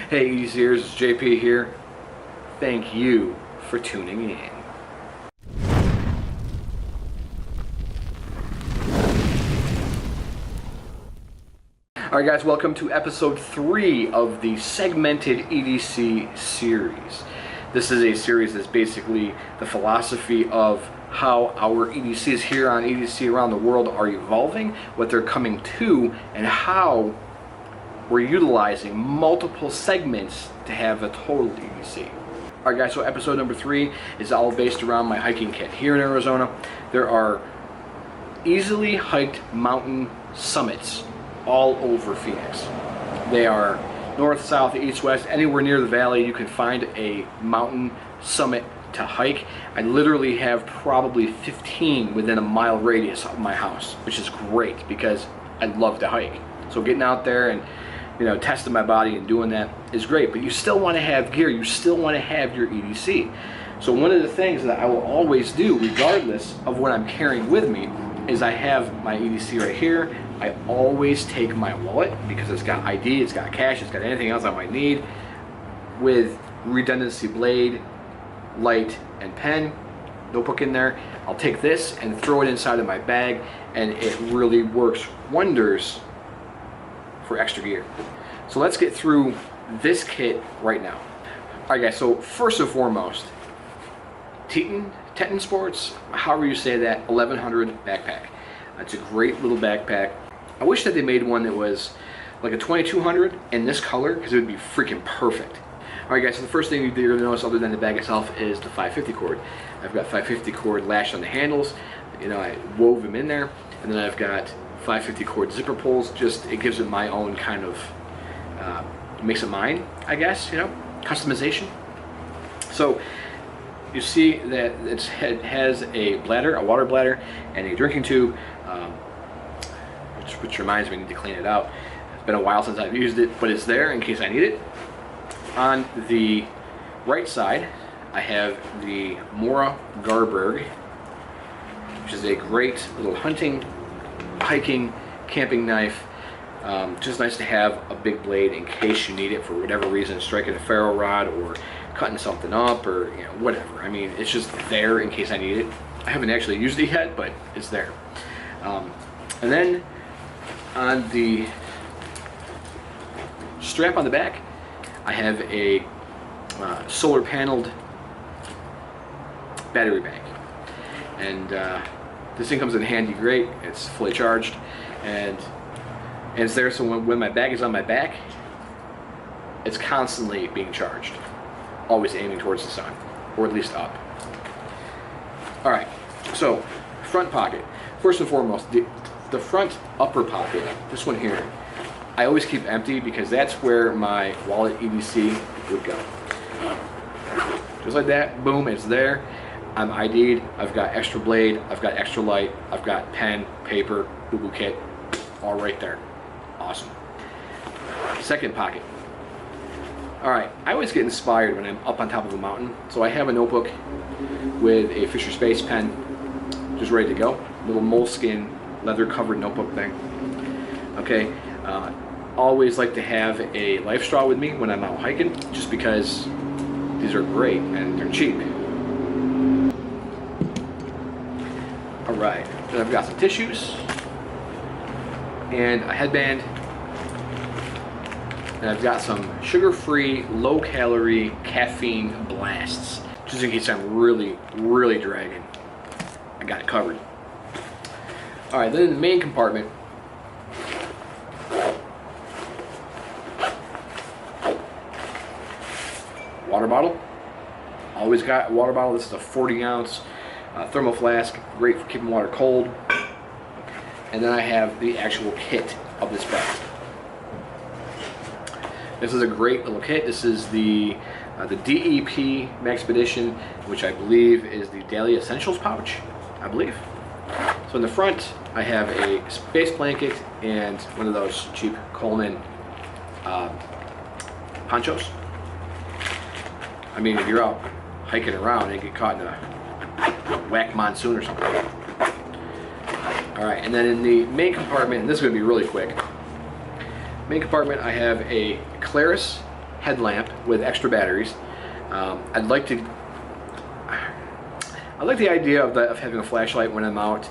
Hey EDCers, it's JP here. Thank you for tuning in. Alright guys, welcome to episode 3 of the segmented EDC series. This is a series that's basically the philosophy of how our EDCs here on EDC around the world are evolving, what they're coming to, and how we're utilizing multiple segments to have a total EDC. Alright guys, so episode number 3 is all based around my hiking kit. Here in Arizona, there are easily hiked mountain summits all over Phoenix. They are north, south, east, west, anywhere near the valley you can find a mountain summit to hike. I literally have probably 15 within a mile radius of my house, which is great because I love to hike. So getting out there and testing my body and doing that is great, but you still want to have gear, you still want to have your EDC. So one of the things that I will always do, regardless of what I'm carrying with me, is I have my EDC right here. I always take my wallet because it's got ID, it's got cash, it's got anything else I might need, with redundancy blade, light, and pen, notebook in there. I'll take this and throw it inside of my bag, and it really works wonders for extra gear. So let's get through this kit right now. Alright guys, so first and foremost, Teton Sports, however you say that, 1100 backpack. It's a great little backpack. I wish that they made one that was like a 2200 in this color, because it would be freaking perfect. Alright guys, so the first thing you're going to notice other than the bag itself is the 550 cord. I've got 550 cord lashed on the handles. I wove them in there, and then I've got 550 cord zipper pulls. Just, it gives it my own kind of, makes it mine, I guess, customization. So you see that it has a bladder, a water bladder, and a drinking tube, which reminds me I need to clean it out. It's been a while since I've used it, but it's there in case I need it. On the right side, I have the Mora Garberg, which is a great little hunting, hiking, camping knife. Just nice to have a big blade in case you need it for whatever reason, striking a ferro rod or cutting something up or whatever. I mean, it's just there in case I need it. I haven't actually used it yet, but it's there. And then on the strap on the back, I have a solar paneled battery bank, and this thing comes in handy great. It's fully charged, and it's there so when my bag is on my back, it's constantly being charged, always aiming towards the sun, or at least up. Alright, so front pocket. First and foremost, the front upper pocket, this one here, I always keep empty because that's where my wallet EDC would go. Just like that, boom, it's there. I'm ID'd, I've got extra blade, I've got extra light, I've got pen, paper, boo-boo kit, all right there. Awesome. Second pocket. Alright, I always get inspired when I'm up on top of a mountain, so I have a notebook with a Fisher Space pen just ready to go. Little moleskin leather covered notebook thing. Okay, always like to have a life straw with me when I'm out hiking, just because these are great and they're cheap. Alright, then I've got some tissues and a headband, and I've got some sugar-free, low-calorie caffeine blasts, just in case I'm really, really dragging. I got it covered. Alright, then in the main compartment, water bottle. Always got a water bottle. This is a 40-ounce thermal flask, great for keeping water cold. And then I have the actual kit of this bag. This is a great little kit. This is the DEP Maxpedition, which I believe is the Daily Essentials pouch, I believe. So in the front, I have a space blanket and one of those cheap Coleman ponchos. I mean, if you're out hiking around and get caught in a whack monsoon or something. Alright, and then in the main compartment, and this is going to be really quick. Main compartment, I have a Claris headlamp with extra batteries. I like the idea of having a flashlight when I'm out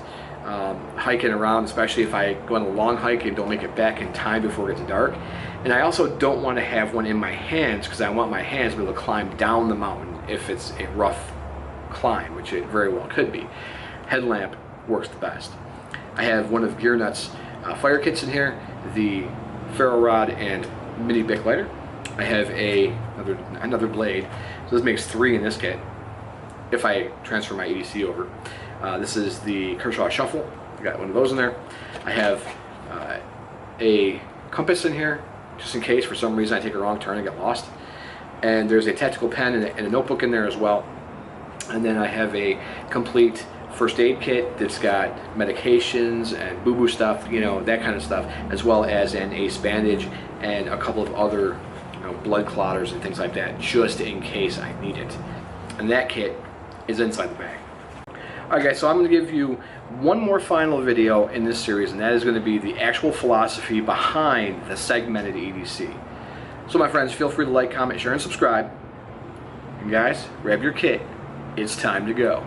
hiking around, especially if I go on a long hike and don't make it back in time before it gets dark. And I also don't want to have one in my hands because I want my hands to be able to climb down the mountain if it's a rough climb, which it very well could be. Headlamp works the best. I have one of Gear Nut's fire kits in here, the ferro rod and mini Bic lighter. I have another blade, so this makes 3 in this kit if I transfer my EDC over. This is the Kershaw Shuffle. I got one of those in there. I have a compass in here, just in case for some reason I take a wrong turn and get lost. And there's a tactical pen and a notebook in there as well. And then I have a complete first aid kit that's got medications and boo-boo stuff, you know, that kind of stuff, as well as an ace bandage and a couple of other, you know, blood clotters and things like that, just in case I need it. And that kit is inside the bag. Alright guys, so I'm going to give you one more final video in this series, and that is going to be the actual philosophy behind the segmented EDC. So my friends, feel free to like, comment, share, and subscribe. And guys, grab your kit. It's time to go.